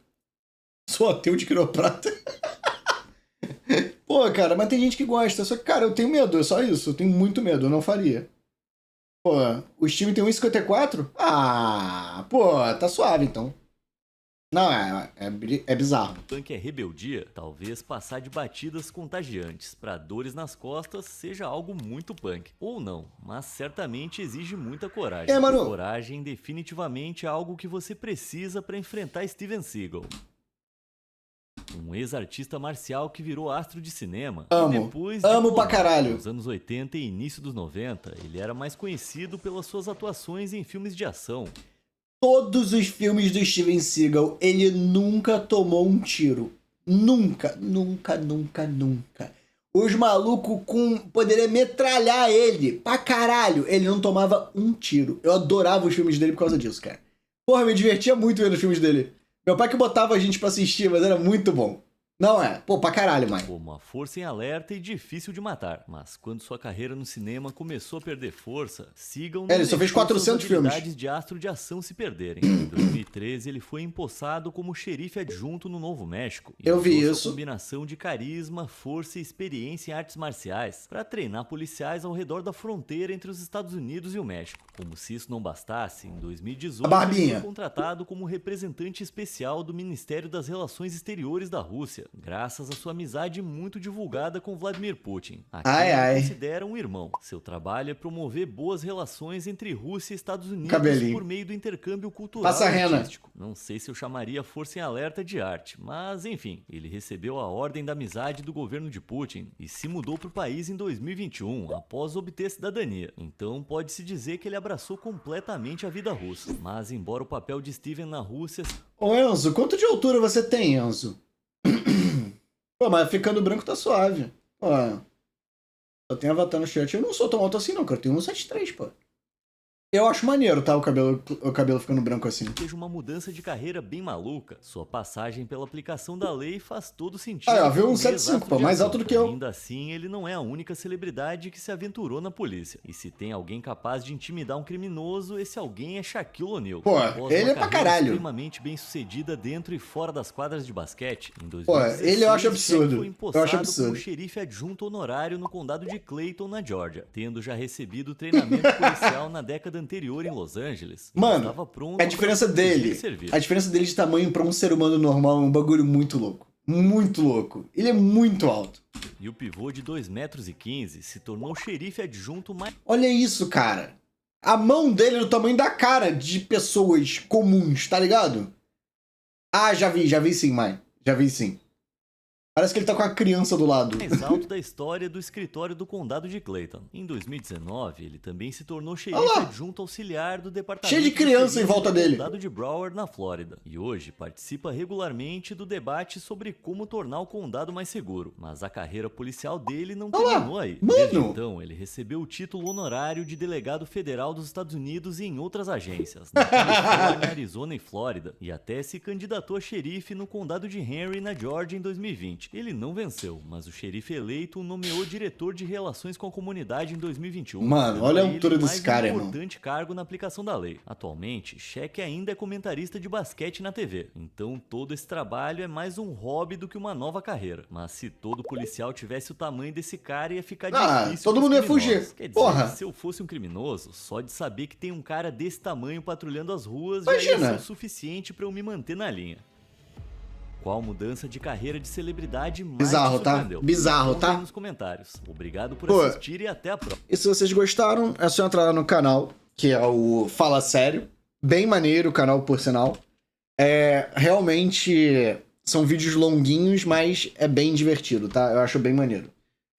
Sou ateu de quiroprata. Pô, cara, mas tem gente que gosta. Só que, cara, eu tenho medo, é só isso. Eu tenho muito medo, eu não faria. Pô, o Steven tem 1,54? Ah, pô, tá suave então. Não, é bizarro. Punk é rebeldia, talvez passar de batidas contagiantes pra dores nas costas seja algo muito punk. Ou não, mas certamente exige muita coragem. Mano. Coragem definitivamente é algo que você precisa pra enfrentar Steven Seagal. Um ex-artista marcial que virou astro de cinema. Amo. E depois de Amo pra Colombo, caralho. nos anos 80 e início dos 90, ele era mais conhecido pelas suas atuações em filmes de ação. Todos os filmes do Steven Seagal, ele nunca tomou um tiro. Nunca. Os malucos poderia metralhar ele pra caralho. Ele não tomava um tiro. Eu adorava os filmes dele por causa disso, cara. Porra, me divertia muito vendo os filmes dele. Meu pai que botava a gente pra assistir, mas era muito bom. Não é? Pô, pra caralho, mãe. Como a força em alerta e difícil de matar. Mas quando sua carreira no cinema começou a perder força, Seagal não Ele só fez deixou 400 suas filmes. habilidades de astro de ação se perderem. Em 2013, ele foi empossado como xerife adjunto no Novo México. E Eu vi usou isso. sua combinação de carisma, força e experiência em artes marciais para treinar policiais ao redor da fronteira entre os Estados Unidos e o México. Como se isso não bastasse, em 2018 A barbinha. ele foi contratado como representante especial do Ministério das Relações Exteriores da Rússia, graças à sua amizade muito divulgada com Vladimir Putin, a quem ele considera um irmão. Seu trabalho é promover boas relações entre Rússia e Estados Unidos por meio do intercâmbio cultural e artístico. Não sei se eu chamaria a Força em Alerta de arte, mas enfim, ele recebeu a Ordem da Amizade do governo de Putin e se mudou para o país em 2021, após obter cidadania. Então pode-se dizer que ele abraçou completamente a vida russa. Mas embora o papel de Steven na Rússia... Ô Enzo, quanto de altura você tem, Enzo? Pô, mas ficando branco tá suave. Pô, eu tenho avatar no chat. Eu não sou tão alto assim não, cara. Eu tenho 1,73, pô. Eu acho maneiro, tá? O cabelo ficando branco assim. Seja uma mudança de carreira bem maluca. Sua passagem pela aplicação da lei faz todo sentido. Ah, viu? 1,75, pô. Mais alto do que eu. Ainda assim, ele não é a única celebridade que se aventurou na polícia. E se tem alguém capaz de intimidar um criminoso, esse alguém é Shaquille O'Neal. Pô, ele é pra caralho. Extremamente bem sucedida dentro e fora das quadras de basquete. Em 2016, pô, ele eu acho absurdo. Foi empossado como xerife adjunto honorário no condado de Clayton, na Georgia, tendo já recebido treinamento policial na década anterior em Los Angeles. Mano, a diferença dele, de tamanho pra um ser humano normal é um bagulho muito louco. Muito louco. Ele é muito alto. E o pivô de 2,15 metros se tornou o xerife adjunto mais... Olha isso, cara. A mão dele é do tamanho da cara de pessoas comuns, tá ligado? Ah, já vi sim, mãe. Já vi sim. Parece que ele tá com a criança do lado. Mais alto da história do escritório do condado de Clayton. Em 2019, ele também se tornou xerife adjunto auxiliar do departamento cheio de criança em volta dele. Do condado de Broward, na Flórida. E hoje participa regularmente do debate sobre como tornar o condado mais seguro. Mas a carreira policial dele não terminou aí. Desde então, ele recebeu o título honorário de delegado federal dos Estados Unidos e em outras agências, na Califórnia, Arizona e Flórida. E até se candidatou a xerife no condado de Henry, na Georgia, em 2020. Ele não venceu, mas o xerife eleito o nomeou diretor de relações com a comunidade em 2021. Mano, olha a altura desse cara, irmão. Um importante cargo na aplicação da lei. Atualmente, Shaq ainda é comentarista de basquete na TV. Então, todo esse trabalho é mais um hobby do que uma nova carreira. Mas se todo policial tivesse o tamanho desse cara, ia ficar difícil. Todo mundo ia fugir. Quer dizer, porra. Se eu fosse um criminoso, só de saber que tem um cara desse tamanho patrulhando as ruas Imagina. já ia ser o suficiente pra eu me manter na linha. Qual mudança de carreira de celebridade mais bizarro, te surpreendeu? Tá? Bizarro, tá? Nos comentários. Obrigado por assistir e até a próxima. E se vocês gostaram, é só entrar lá no canal, que é o Fala Sério. Bem maneiro o canal, por sinal. Realmente são vídeos longuinhos, mas é bem divertido, tá? Eu acho bem maneiro.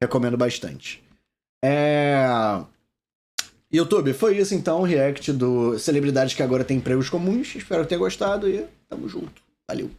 Recomendo bastante. YouTube, foi isso então, o react do celebridades que agora têm empregos comuns. Espero que tenham gostado e tamo junto. Valeu.